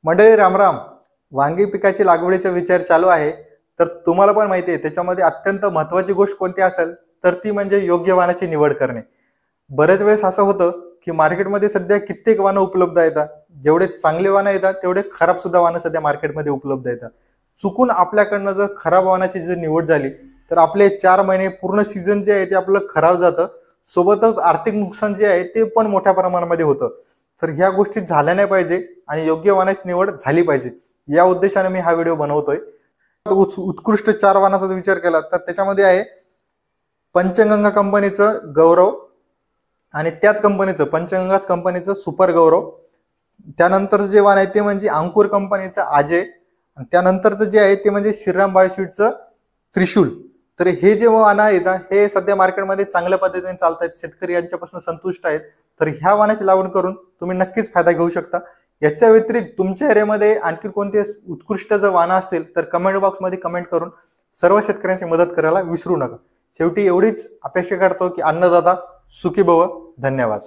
मंडळी रामराम. वांगी पिकाची लागवडीचा विचार चालू आहे. तर तुम्हाला पण माहिती आहे त्याच्यामध्ये अत्यंत महत्त्वाची गोष्ट कोणती असेल तर ती म्हणजे योग्य वाणाची निवड करणे. बरेच वेळेस असं होतं की मार्केटमध्ये सध्या कित्येक वाहनं उपलब्ध आहेत. जेवढे चांगले वाहनं येतात तेवढे खराब सुद्धा वाहनं सध्या मार्केटमध्ये उपलब्ध आहेत. चुकून आपल्याकडनं जर खराब वाहनाची जर निवड झाली तर आपले 4 महिने पूर्ण सीझन जे आहे ते आपलं खराब जातं. सोबतच आर्थिक नुकसान जे आहे ते पण मोठ्या प्रमाणामध्ये होतं. तर ह्या गोष्टी झाल्या नाही पाहिजे आणि योग्य वाहनाची निवड झाली पाहिजे. या उद्देशाने मी हा व्हिडिओ बनवतोय. उत्कृष्ट 4 वाहनाचा विचार केला तर त्याच्यामध्ये आहे पंचगंगा कंपनीचं गौरव आणि त्याच कंपनीचं पंचगंगाच कंपनीचं सुपर गौरव. त्यानंतर जे वाहन आहे ते म्हणजे अंकुर कंपनीचं अजय आणि त्यानंतरचं जे आहे ते म्हणजे श्रीराम बायोशीटचं त्रिशूल. तर हे जे वाहन आहेत हे सध्या मार्केटमध्ये चांगल्या पद्धतीने चालत आहेत. शेतकरी यांच्यापासून संतुष्ट आहेत. तर ह्या वाहनाची लागवड करून तुम्ही नक्कीच फायदा घेऊ शकता. याच्या व्यतिरिक्त तुमच्या एरियामध्ये आणखी कोणते उत्कृष्ट जर वाहनं असतील तर कमेंट बॉक्समध्ये कमेंट करून सर्व शेतकऱ्यांची मदत करायला विसरू नका. शेवटी एवढीच अपेक्षा करतो की अन्नदाता सुखी भव. धन्यवाद.